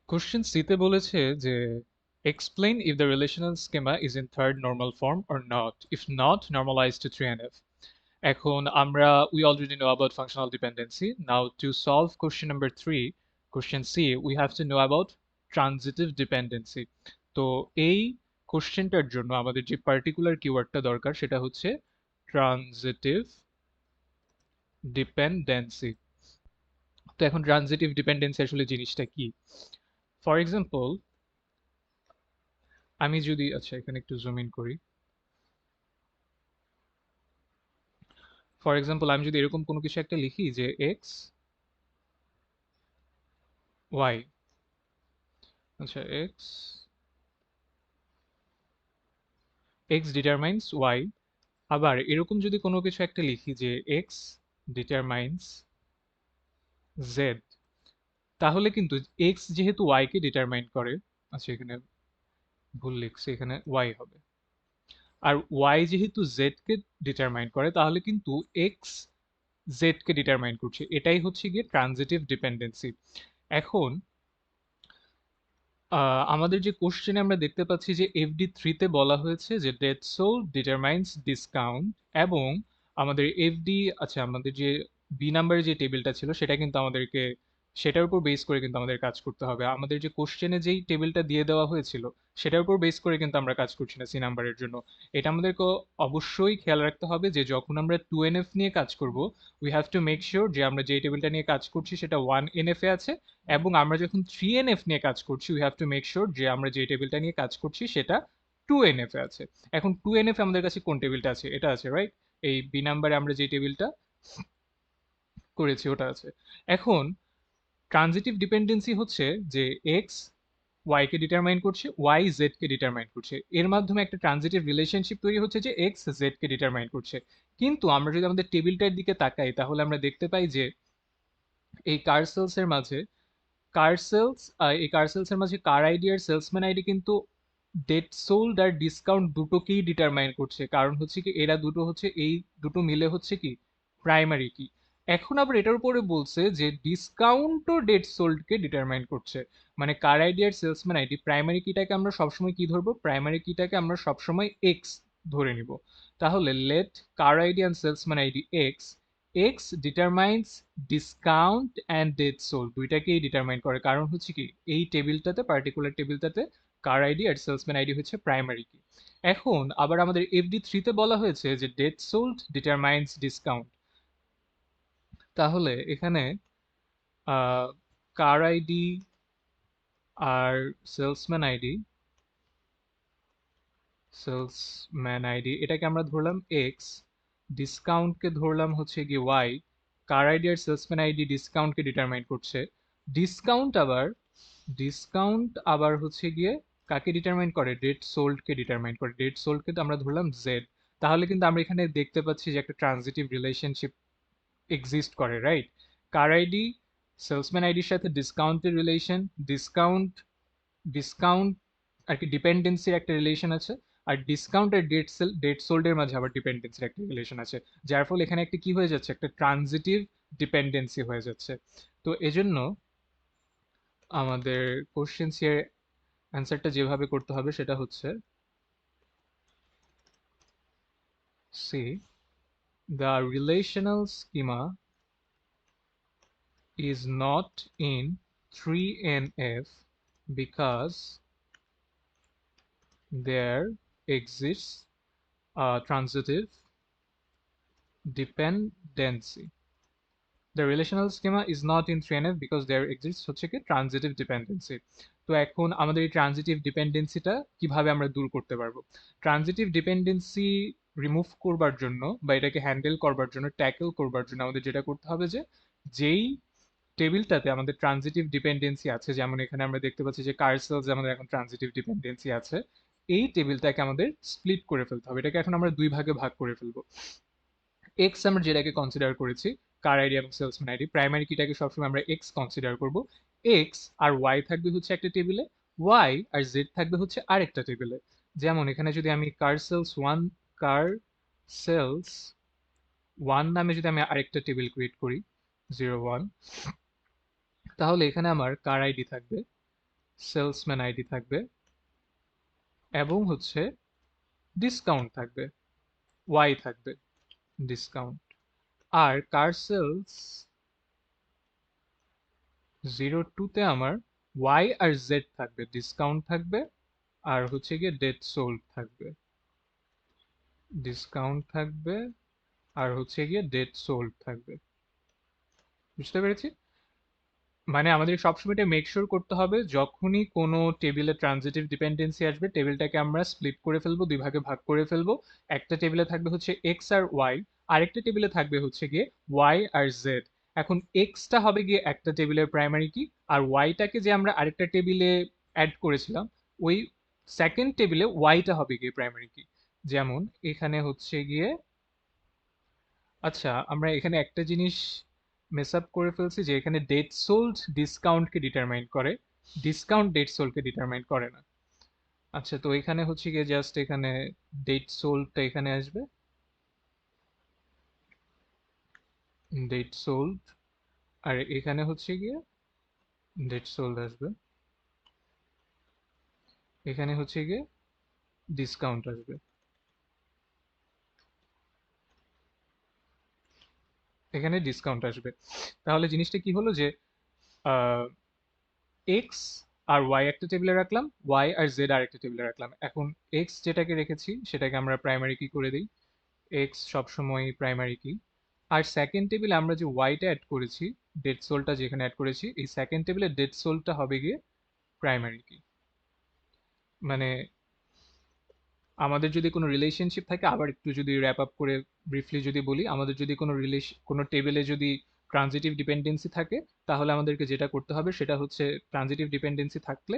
Question সিতে বলেছে যে explain if the relational schema is in third normal form or not. If not, normalize to 3NF. এখন আমরা we already know about functional dependency. Now to solve question number 3, question C, we have to know about transitive dependency. তো এই কোশ্চেনটার জন্য আমাদের যে particular কিওয়ার্ডটা দরকার সেটা হচ্ছে ট্রানজিটিভ ডিপেন্ডেন্সি। তো এখন ট্রানজিটিভ ডিপেন্ডেন্সি আসলে জিনিসটা কি? ফর এক্সাম্পল, আমি যদি আচ্ছা এখানে একটু জুম ইন করি। ফর এক্সাম্পল, আমি যদি এরকম কোনো কিছু একটা লিখি যে এক্স ওয়াই, আচ্ছা এক্স এক্স ডিটারমাইন্স ওয়াই, আবার এরকম যদি কোনো কিছু একটা লিখি যে এক্স ডিটারমাইন্স জেড, তাহলে কিন্তু এক্স যেহেতু ওয়াই কে ডিটারমাইন করে, আচ্ছা এখানে ভুল লিখছি, এখানে ওয়াই হবে। আর ওয়াই যেহেতু জেড কে ডিটারমাইন করে, তাহলে কিন্তু এক্স জেড কে ডিটারমাইন করছে। এটাই হচ্ছে গিয়ে ট্রানজিটিভ ডিপেন্ডেন্সি। এখন আমাদের যে কোশ্চেনে আমরা দেখতে পাচ্ছি যে FD3 তে বলা হয়েছে যে ডেট সোল্ড ডিটারমাইন্স ডিসকাউন্ট, এবং আমাদের এফডি, আচ্ছা আমাদের যে বি নাম্বারের যে টেবিলটা ছিল সেটা কিন্তু আমাদেরকে সেটার উপর বেস করে কিন্তু আমাদের কাজ করতে হবে। আমাদের যে কোশ্চেনে যেই টেবিলটা দিয়ে দেওয়া হয়েছিল সেটার উপর বেস করে কিন্তু আমরা কাজ করছি না সি নাম্বারের জন্য। এটা আমাদেরকে অবশ্যই খেয়াল রাখতে হবে যে যখন আমরা 2NF নিয়ে কাজ করব, we have to make sure যে আমরা যেই টেবিলটা নিয়ে কাজ করছি সেটা 1NF এ আছে, এবং আমরা যখন 3NF নিয়ে কাজ করছি we have to make sure যে আমরা যে টেবিলটা নিয়ে কাজ করছি সেটা 2NF এ আছে। এখন 2NF আমাদের কাছে কোন টেবিলটা আছে? এটা আছে, রাইট? এই বি নাম্বারে আমরা যে টেবিলটা করেছি ওটা আছে। এখন ট্রানজিটিভ ডিপেন্ডেন্সি হচ্ছে যে এক্স ওয়াই কে ডিটারমাইন করছে, ওয়াই জেড কে ডিটারমাইন করছে, এর মাধ্যমে একটা ট্রানজিটিভ রিলেশনশিপ তৈরি হচ্ছে যে এক্স জেড কে ডিটারমাইন করছে। কিন্তু আমরা যদি আমাদের টেবিলটার দিকে তাকাই তাহলে আমরা দেখতে পাই যে এই কার্সেলসের মাঝে কার্সেলস এই কার্সেলসের মাঝে কার আইডি আর সেলসম্যান আইডি কিন্তু ডেট সোল্ড আর ডিসকাউন্ট দুটোকেই ডিটারমাইন করছে। কারণ হচ্ছে কি, এরা দুটো হচ্ছে এই দুটো মিলে হচ্ছে কি প্রাইমারি কি। এখন আবার এটার উপরে বলছে যে ডিসকাউন্টও ডেট সোল্ডকে ডিটারমাইন করছে। মানে কার আইডি আর সেলসম্যান আইডি, প্রাইমারি কিটাকে আমরা সবসময় কি ধরবো? প্রাইমারি কিটাকে আমরা সবসময় এক্স ধরে নিব। তাহলে let car ID and salesman ID X, X determines discount and date sold, দুইটাকেই ডিটারমাইন করে। কারণ হচ্ছে কি, এই টেবিলটাতে পার্টিকুলার টেবিলটাতে কার আইডি আর সেলসম্যান আইডি হচ্ছে প্রাইমারি কি। এখন আবার আমাদের FD3 তে বলা হয়েছে যে ডেট সোল্ড ডিটারমাইন্স ডিসকাউন্ট। তাহলে এখানে কার আইডি আর সেলসম্যান আইডি সেলসম্যান আইডি এটাকে আমরা ধরলাম এক্স, ডিসকাউন্টকে ধরলাম হচ্ছে কি ওয়াই। কার আইডি আর সেলসম্যান আইডি ডিসকাউন্টকে ডিটারমাইন করছে। ডিসকাউন্ট আবার ডিসকাউন্ট আবার হচ্ছে গিয়ে কাকে ডিটারমাইন করে? ডেট সোল্ডকে ডিটারমাইন করে। ডেট সোল্ডকে তো আমরা ধরলাম জেড। তাহলে কিন্তু আমরা এখানে দেখতে পাচ্ছি যে একটা ট্রানজিটিভ রিলেশনশিপ এক্সিস্ট করে, রাইট? কার আইডি সেলসম্যান আইডির সাথে ডিসকাউন্টের রিলেশন, ডিসকাউন্ট ডিসকাউন্ট আর কি ডিপেন্ডেন্সির একটা রিলেশন আছে। আর ডিসকাউন্ট আর ডেট সোল্ডের মাঝে আবার ডিপেন্ডেন্সির একটা রিলেশন আছে। যার ফলে এখানে একটা কি হয়ে যাচ্ছে? একটা ট্রানজিটিভ ডিপেন্ডেন্সি হয়ে যাচ্ছে। তো এজন্য আমাদের কোশ্চেন এর অ্যান্সারটা যেভাবে করতে হবে সেটা হচ্ছে C, the relational schema is not in 3NF because there exists a transitive dependency. The relational schema is not in 3NF because there exists হচ্ছে কি ট্রানজিটিভ ডিপেন্ডেন্সি। তো এখন আমাদের এই ট্রানজিটিভ ডিপেন্ডেন্সিটা কিভাবে আমরা দূর করতে পারবো? ট্রানজিটিভ ডিপেন্ডেন্সি রিমুভ করবার জন্য বা এটাকে হ্যান্ডেল করবার জন্য, ট্যাকেল করবার জন্য আমাদের যেটা করতে হবে যে যেই টেবিলটাতে আমাদের ট্রানজিটিভ ডিপেন্ডেন্সি আছে, যেমন এখানে আমরা দেখতে পাচ্ছি যে কার্সেলস আমাদের এখন ট্রানজিটিভ ডিপেন্ডেন্সি আছে, এই টেবিলটাকে আমাদের স্প্লিট করে ফেলতে হবে। এটাকে এখন আমরা দুই ভাগে ভাগ করে ফেলবো। এক্স আমরা যেটাকে কনসিডার করেছি, কার আইডি এবং সেলসম্যান আইডি, প্রাইমারি কিটাকে সবসময় আমরা এক্স কনসিডার করব। এক্স আর ওয়াই থাকবে হচ্ছে একটা টেবিলে, ওয়াই আর জেড থাকবে হচ্ছে আরেকটা টেবিলে। যেমন এখানে যদি আমি কার সেলস ওয়ান নামে যদি আমি আরেকটা টেবিল ক্রিয়েট করি 01, তাহলে এখানে আমার কার আইডি থাকবে সেলসম্যান আইডি থাকবে এবং হচ্ছে ডিসকাউন্ট থাকবে, ওয়াই থাকবে ডিসকাউন্ট। আর কার সেলস 02-তে আমার ওয়াই আর জেড থাকবে, ডিসকাউন্ট থাকবে আর হচ্ছে গিয়ে ডেট সোল্ড থাকবে, ডিসকাউন্ট থাকবে আর হচ্ছে গিয়ে ডেট সোল্ড থাকবে। বুঝতে পেরেছি? মানে আমাদের সবসময় এটা মেক শিওর করতে হবে যখনই কোনো টেবিলে ট্রানজিটিভ ডিপেন্ডেন্সি আসবে টেবিলটাকে আমরা স্প্লিট করে ফেলবো, দুই ভাগে ভাগ করে ফেলবো। একটা টেবিলে থাকবে হচ্ছে এক্স আর ওয়াই, আরেকটা টেবিলে থাকবে হচ্ছে গিয়ে ওয়াই আর জেড। এখন এক্সটা হবে গিয়ে একটা টেবিলের প্রাইমারি কি, আর ওয়াইটাকে যে আমরা আরেকটা টেবিলে অ্যাড করেছিলাম ওই সেকেন্ড টেবিলে ওয়াইটা হবে গিয়ে প্রাইমারি কি। যেমন এখানে হচ্ছে গিয়ে, আচ্ছা আমরা এখানে একটা জিনিস মেস আপ করে ফেলছি যে এখানে ডেট সোল্ড ডিসকাউন্টকে ডিটারমাইন করে, ডিসকাউন্ট ডেট সোল্ডকে ডিটারমাইন করে না। আচ্ছা তো এখানে হচ্ছে গিয়ে জাস্ট এখানে ডেট সোল্ডটা এখানে আসবে, ডেট সোল্ড, আর এখানে হচ্ছে গিয়ে ডেট সোল্ড আসবে, এখানে হচ্ছে গিয়ে ডিসকাউন্ট আসবে। এখানে ডিসকাউন্ট আসবে। তাহলে জিনিসটা কি হলো যে এক্স আর ওয়াই একটা টেবিলে রাখলাম, ওয়াই আর জেড আর একটা টেবিলে রাখলাম। এখন এক্স যেটাকে রেখেছি সেটাকে আমরা প্রাইমারি কি করে দিই, এক্স সবসময় প্রাইমারি কি। আর সেকেন্ড টেবিলে আমরা যে ওয়াইটা অ্যাড করেছি, ডেড সোলটা যেখানে অ্যাড করেছি এই সেকেন্ড টেবিলে ডেড সোলটা হবে গিয়ে প্রাইমারি কি। মানে আমাদের যদি কোনো রিলেশনশিপ থাকে, আবার একটু যদি র্যাপ আপ করে ব্রিফলি যদি বলি, আমাদের যদি কোনো কোনো টেবিলে যদি ট্রানজিটিভ ডিপেন্ডেন্সি থাকে তাহলে আমাদেরকে যেটা করতে হবে সেটা হচ্ছে ট্রানজিটিভ ডিপেন্ডেন্সি থাকলে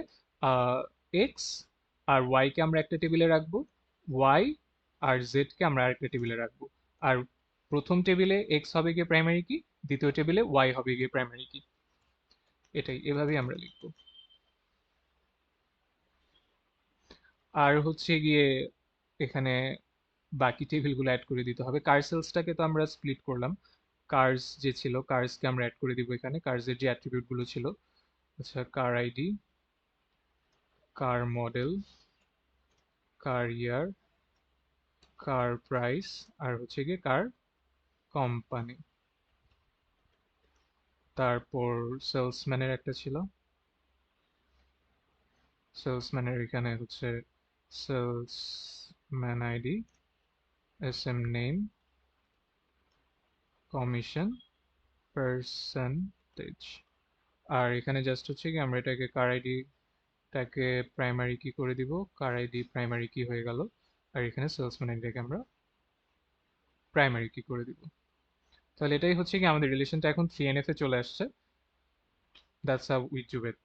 এক্স আর ওয়াইকে আমরা একটা টেবিলে রাখবো, ওয়াই আর জেডকে আমরা আরেকটা টেবিলে রাখবো। আর প্রথম টেবিলে এক্স হবে গিয়ে প্রাইমারি কি, দ্বিতীয় টেবিলে ওয়াই হবে গিয়ে প্রাইমারি কি। এটাই, এভাবেই আমরা লিখবো। আর হচ্ছে গিয়ে এখানে বাকি টেবিলগুলো অ্যাড করে দিতে হবে। কার সেলসটাকে তো আমরা স্প্লিট করলাম, কার্স যে ছিল কার্সকে আমরা অ্যাড করে দিব এখানে, কার্সের যে অ্যাট্রিবিউটগুলো ছিল। আচ্ছা কার আইডি, কার মডেল, কার ইয়ার, কার প্রাইস আর হচ্ছে গিয়ে কার কোম্পানি। তারপর সেলসম্যানের একটা ছিল, সেলসম্যানের এখানে হচ্ছে salesman ID, S M name, commission, percentage. আর এখানে জাস্ট হচ্ছে কি আমরা এটাকে কার আইডিটাকে প্রাইমারি কি করে দিব, কার আইডি প্রাইমারি কি হয়ে গেল। আর এখানে সেলসম্যান আইডিটাকে আমরা প্রাইমারি কি করে দিব। তাহলে এটাই হচ্ছে কি আমাদের রিলেশনটা এখন 3NF এ চলে আসছে। That's how we do it.